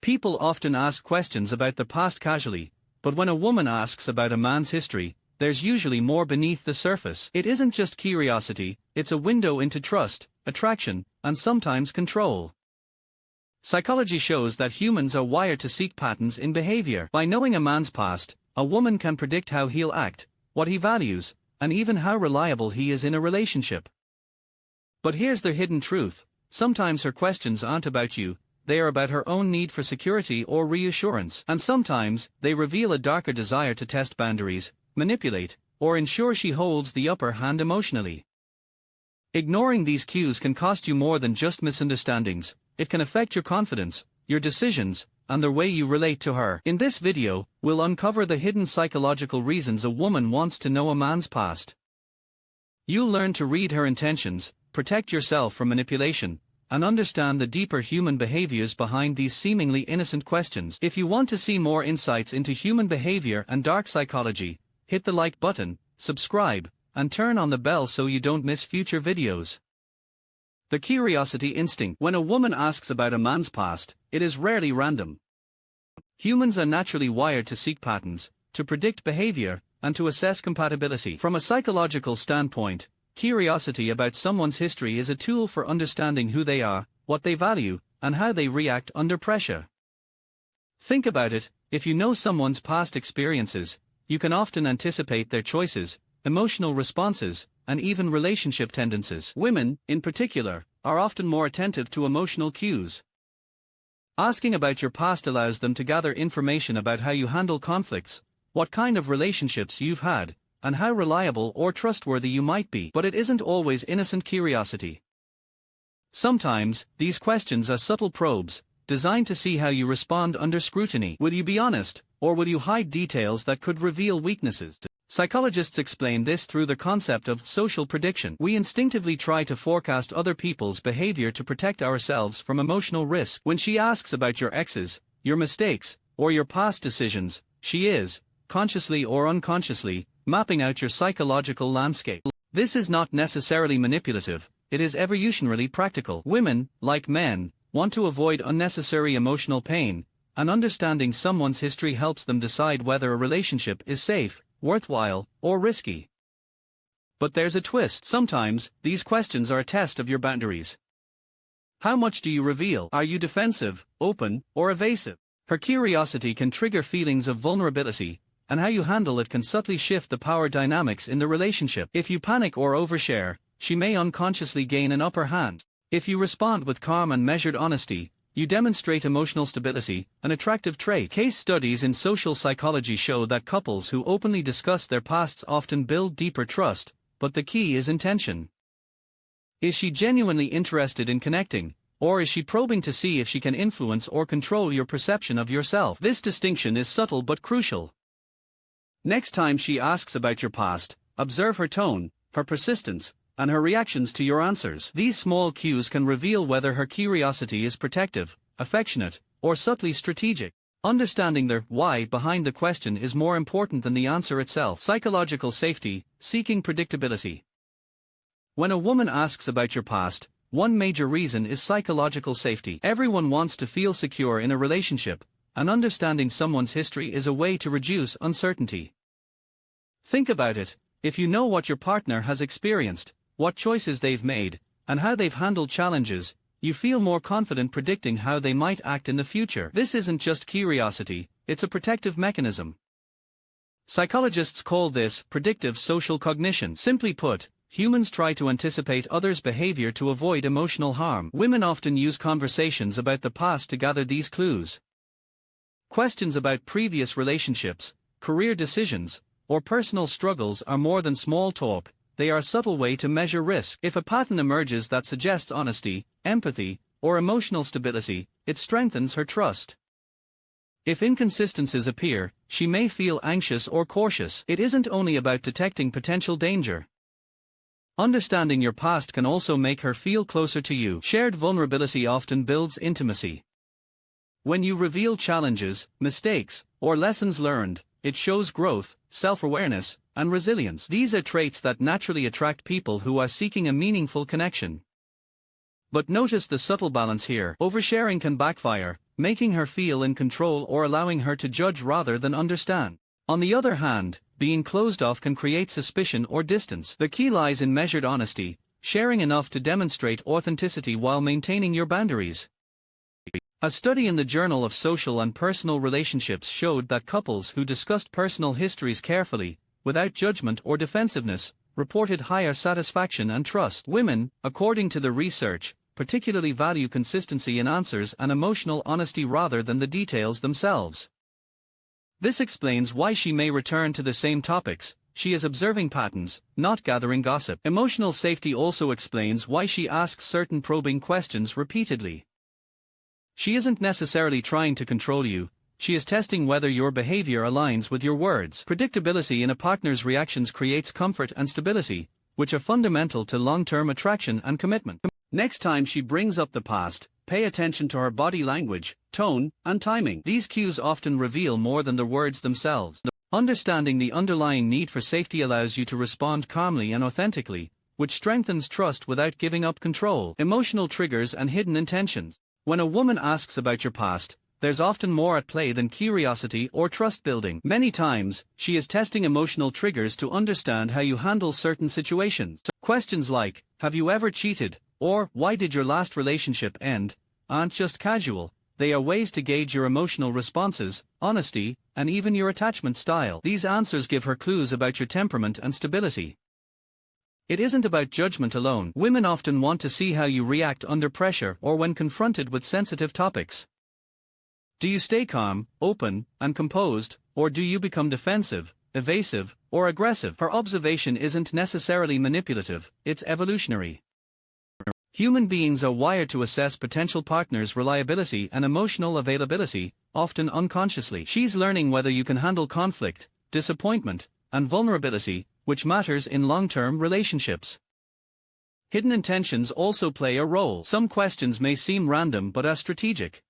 People often ask questions about the past casually, but when a woman asks about a man's history, there's usually more beneath the surface. It isn't just curiosity, it's a window into trust, attraction, and sometimes control. Psychology shows that humans are wired to seek patterns in behavior. By knowing a man's past, a woman can predict how he'll act, what he values, and even how reliable he is in a relationship. But here's the hidden truth: sometimes her questions aren't about you, they are about her own need for security or reassurance. And sometimes, they reveal a darker desire to test boundaries, manipulate, or ensure she holds the upper hand emotionally. Ignoring these cues can cost you more than just misunderstandings. It can affect your confidence, your decisions, and the way you relate to her. In this video, we'll uncover the hidden psychological reasons a woman wants to know a man's past. You'll learn to read her intentions, protect yourself from manipulation, and understand the deeper human behaviors behind these seemingly innocent questions. If you want to see more insights into human behavior and dark psychology, hit the like button, subscribe, and turn on the bell so you don't miss future videos. The curiosity instinct. When a woman asks about a man's past, it is rarely random. Humans are naturally wired to seek patterns, to predict behavior, and to assess compatibility. From a psychological standpoint, curiosity about someone's history is a tool for understanding who they are, what they value, and how they react under pressure. Think about it: if you know someone's past experiences, you can often anticipate their choices, emotional responses, and even relationship tendencies. Women, in particular, are often more attentive to emotional cues. Asking about your past allows them to gather information about how you handle conflicts, what kind of relationships you've had, and how reliable or trustworthy you might be. But it isn't always innocent curiosity. Sometimes, these questions are subtle probes, designed to see how you respond under scrutiny. Will you be honest, or will you hide details that could reveal weaknesses? Psychologists explain this through the concept of social prediction. We instinctively try to forecast other people's behavior to protect ourselves from emotional risk. When she asks about your exes, your mistakes, or your past decisions, she is, consciously or unconsciously, mapping out your psychological landscape. This is not necessarily manipulative, it is evolutionarily practical. Women, like men, want to avoid unnecessary emotional pain, and understanding someone's history helps them decide whether a relationship is safe, worthwhile, or risky. But there's a twist. Sometimes, these questions are a test of your boundaries. How much do you reveal? Are you defensive, open, or evasive? Her curiosity can trigger feelings of vulnerability, and how you handle it can subtly shift the power dynamics in the relationship. If you panic or overshare, she may unconsciously gain an upper hand. If you respond with calm and measured honesty, you demonstrate emotional stability, an attractive trait. Case studies in social psychology show that couples who openly discuss their pasts often build deeper trust, but the key is intention. Is she genuinely interested in connecting, or is she probing to see if she can influence or control your perception of yourself? This distinction is subtle but crucial. Next time she asks about your past, observe her tone, her persistence, and her reactions to your answers. These small cues can reveal whether her curiosity is protective, affectionate, or subtly strategic. Understanding the why behind the question is more important than the answer itself. Psychological safety, seeking predictability. When a woman asks about your past, one major reason is psychological safety. Everyone wants to feel secure in a relationship, and understanding someone's history is a way to reduce uncertainty. Think about it: if you know what your partner has experienced, what choices they've made, and how they've handled challenges, you feel more confident predicting how they might act in the future. This isn't just curiosity, it's a protective mechanism. Psychologists call this predictive social cognition. Simply put, humans try to anticipate others' behavior to avoid emotional harm. Women often use conversations about the past to gather these clues. Questions about previous relationships, career decisions, or personal struggles are more than small talk. They are a subtle way to measure risk. If a pattern emerges that suggests honesty, empathy, or emotional stability, it strengthens her trust. If inconsistencies appear, she may feel anxious or cautious. It isn't only about detecting potential danger. Understanding your past can also make her feel closer to you. Shared vulnerability often builds intimacy. When you reveal challenges, mistakes, or lessons learned, it shows growth, self-awareness, and resilience. These are traits that naturally attract people who are seeking a meaningful connection. But notice the subtle balance here. Oversharing can backfire. making her feel in control or allowing her to judge rather than understand. On the other hand, being closed off can create suspicion or distance. The key lies in measured honesty, sharing enough to demonstrate authenticity while maintaining your boundaries. A study in the Journal of Social and Personal Relationships showed that couples who discussed personal histories carefully, without judgment or defensiveness, reported higher satisfaction and trust. Women, according to the research, particularly value consistency in answers and emotional honesty rather than the details themselves. This explains why she may return to the same topics. She is observing patterns, not gathering gossip. Emotional safety also explains why she asks certain probing questions repeatedly. She isn't necessarily trying to control you, she is testing whether your behavior aligns with your words. Predictability in a partner's reactions creates comfort and stability, which are fundamental to long-term attraction and commitment. Next time she brings up the past, pay attention to her body language, tone, and timing. These cues often reveal more than the words themselves. Understanding the underlying need for safety allows you to respond calmly and authentically, which strengthens trust without giving up control. Emotional triggers and hidden intentions. When a woman asks about your past, there's often more at play than curiosity or trust building. Many times, she is testing emotional triggers to understand how you handle certain situations. Questions like, have you ever cheated, or why did your last relationship end, aren't just casual, they are ways to gauge your emotional responses, honesty, and even your attachment style. These answers give her clues about your temperament and stability. It isn't about judgment alone. Women often want to see how you react under pressure or when confronted with sensitive topics. Do you stay calm, open, and composed, or do you become defensive, evasive, or aggressive? Her observation isn't necessarily manipulative, it's evolutionary. Human beings are wired to assess potential partners' reliability and emotional availability, often unconsciously. She's learning whether you can handle conflict, disappointment, and vulnerability, which matters in long-term relationships. Hidden intentions also play a role. Some questions may seem random but are strategic.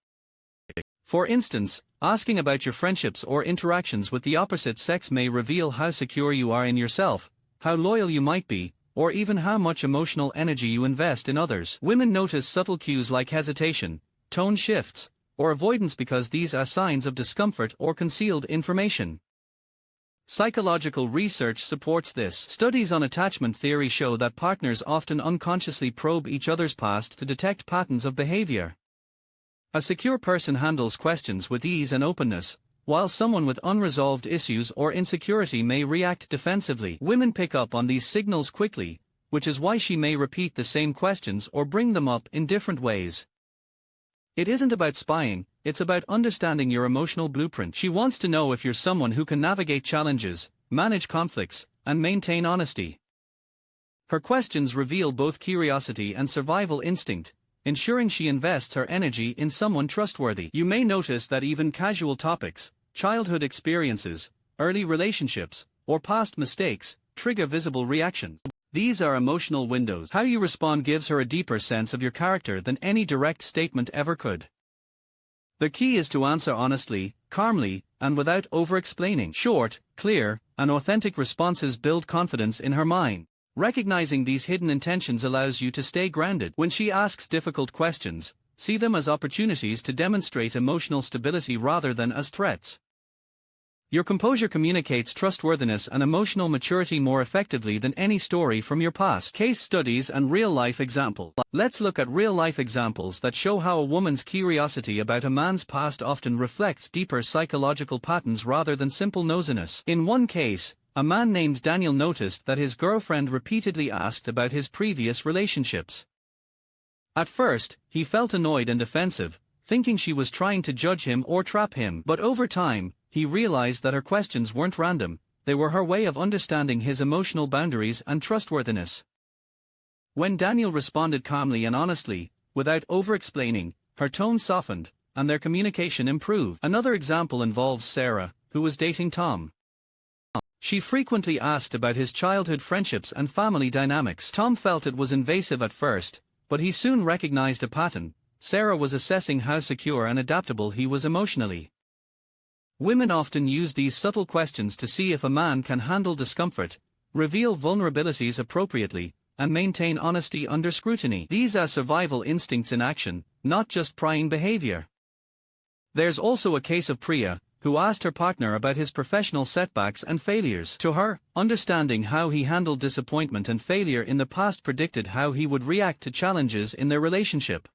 For instance, asking about your friendships or interactions with the opposite sex may reveal how secure you are in yourself, how loyal you might be, or even how much emotional energy you invest in others. Women notice subtle cues like hesitation, tone shifts, or avoidance because these are signs of discomfort or concealed information. Psychological research supports this. Studies on attachment theory show that partners often unconsciously probe each other's past to detect patterns of behavior. A secure person handles questions with ease and openness, while someone with unresolved issues or insecurity may react defensively. Women pick up on these signals quickly, which is why she may repeat the same questions or bring them up in different ways. It isn't about spying, it's about understanding your emotional blueprint. She wants to know if you're someone who can navigate challenges, manage conflicts, and maintain honesty. Her questions reveal both curiosity and survival instinct, ensuring she invests her energy in someone trustworthy. You may notice that even casual topics, childhood experiences, early relationships, or past mistakes, trigger visible reactions. These are emotional windows. How you respond gives her a deeper sense of your character than any direct statement ever could. The key is to answer honestly, calmly, and without over-explaining. Short, clear, and authentic responses build confidence in her mind. Recognizing these hidden intentions allows you to stay grounded. When she asks difficult questions, see them as opportunities to demonstrate emotional stability rather than as threats. Your composure communicates trustworthiness and emotional maturity more effectively than any story from your past. Case studies and real-life examples. Let's look at real-life examples that show how a woman's curiosity about a man's past often reflects deeper psychological patterns rather than simple nosiness. In one case, a man named Daniel noticed that his girlfriend repeatedly asked about his previous relationships. At first, he felt annoyed and defensive, thinking she was trying to judge him or trap him. But over time, he realized that her questions weren't random, they were her way of understanding his emotional boundaries and trustworthiness. When Daniel responded calmly and honestly, without over-explaining, her tone softened, and their communication improved. Another example involves Sarah, who was dating Tom. She frequently asked about his childhood friendships and family dynamics. Tom felt it was invasive at first, but he soon recognized a pattern. Sarah was assessing how secure and adaptable he was emotionally. Women often use these subtle questions to see if a man can handle discomfort, reveal vulnerabilities appropriately, and maintain honesty under scrutiny. These are survival instincts in action, not just prying behavior. There's also a case of Priya, who asked her partner about his professional setbacks and failures. To her, understanding how he handled disappointment and failure in the past predicted how he would react to challenges in their relationship.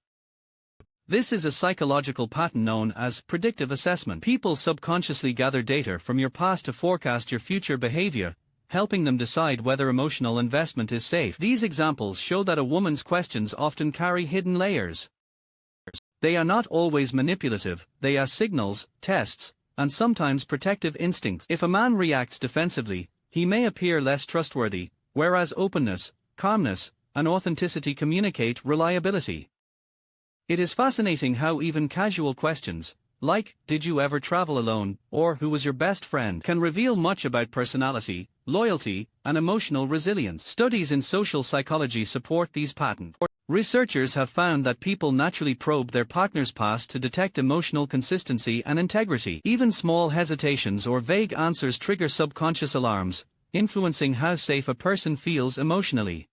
This is a psychological pattern known as predictive assessment. People subconsciously gather data from your past to forecast your future behavior, helping them decide whether emotional investment is safe. These examples show that a woman's questions often carry hidden layers. They are not always manipulative, they are signals, tests, and sometimes protective instincts. If a man reacts defensively, he may appear less trustworthy, whereas openness, calmness, and authenticity communicate reliability. It is fascinating how even casual questions, like, "Did you ever travel alone?" or "Who was your best friend?" can reveal much about personality, loyalty, and emotional resilience. Studies in social psychology support these patterns. Researchers have found that people naturally probe their partner's past to detect emotional consistency and integrity. Even small hesitations or vague answers trigger subconscious alarms, influencing how safe a person feels emotionally.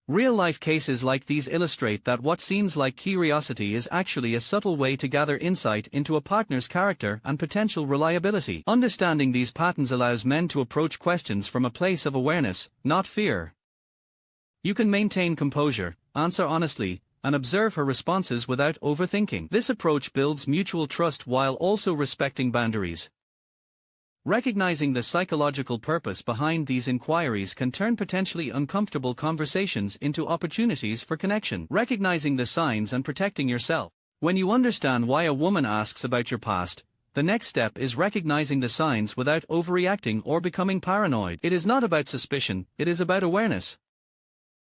Real-life cases like these illustrate that what seems like curiosity is actually a subtle way to gather insight into a partner's character and potential reliability. Understanding these patterns allows men to approach questions from a place of awareness, not fear. You can maintain composure, answer honestly, and observe her responses without overthinking. This approach builds mutual trust while also respecting boundaries. Recognizing the psychological purpose behind these inquiries can turn potentially uncomfortable conversations into opportunities for connection. Recognizing the signs and protecting yourself. When you understand why a woman asks about your past, the next step is recognizing the signs without overreacting or becoming paranoid. It is not about suspicion, it is about awareness.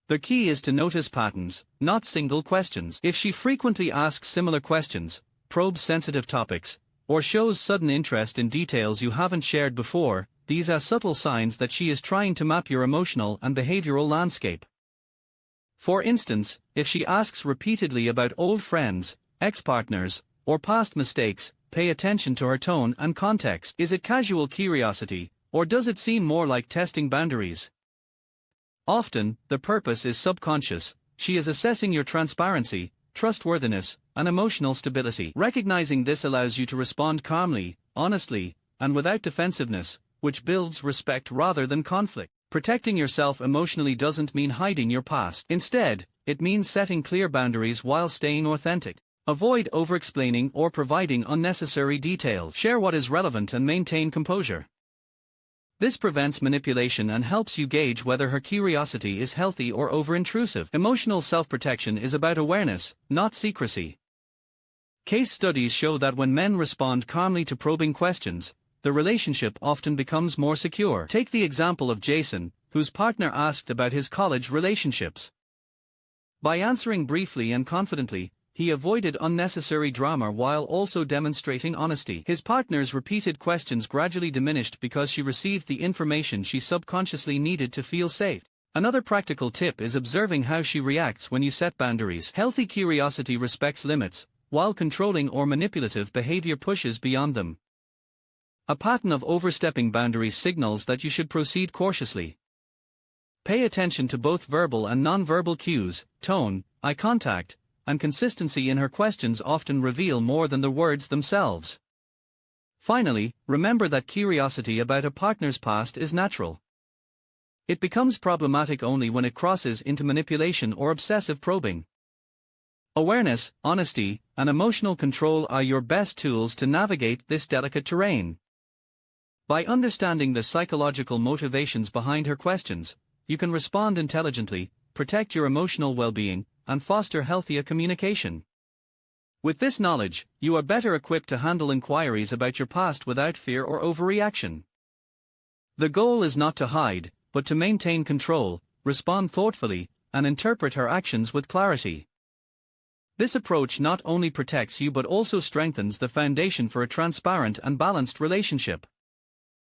The key is to notice patterns, not single questions. If she frequently asks similar questions, probes sensitive topics, or shows sudden interest in details you haven't shared before, these are subtle signs that she is trying to map your emotional and behavioral landscape. For instance, if she asks repeatedly about old friends, ex-partners, or past mistakes, pay attention to her tone and context. Is it casual curiosity, or does it seem more like testing boundaries? Often, the purpose is subconscious. She is assessing your transparency, trustworthiness, and emotional stability. Recognizing this allows you to respond calmly, honestly, and without defensiveness, which builds respect rather than conflict. Protecting yourself emotionally doesn't mean hiding your past. Instead, it means setting clear boundaries while staying authentic. Avoid over-explaining or providing unnecessary details. Share what is relevant and maintain composure. This prevents manipulation and helps you gauge whether her curiosity is healthy or over-intrusive. Emotional self-protection is about awareness, not secrecy. Case studies show that when men respond calmly to probing questions, the relationship often becomes more secure. Take the example of Jason, whose partner asked about his college relationships. By answering briefly and confidently, he avoided unnecessary drama while also demonstrating honesty. His partner's repeated questions gradually diminished because she received the information she subconsciously needed to feel safe. Another practical tip is observing how she reacts when you set boundaries. Healthy curiosity respects limits, while controlling or manipulative behavior pushes beyond them. A pattern of overstepping boundaries signals that you should proceed cautiously. Pay attention to both verbal and non-verbal cues, tone, eye contact, and consistency in her questions often reveal more than the words themselves. Finally, remember that curiosity about a partner's past is natural. It becomes problematic only when it crosses into manipulation or obsessive probing. Awareness, honesty, and emotional control are your best tools to navigate this delicate terrain. By understanding the psychological motivations behind her questions, you can respond intelligently, protect your emotional well-being, and foster healthier communication. With this knowledge, you are better equipped to handle inquiries about your past without fear or overreaction. The goal is not to hide, but to maintain control, respond thoughtfully, and interpret her actions with clarity. This approach not only protects you but also strengthens the foundation for a transparent and balanced relationship.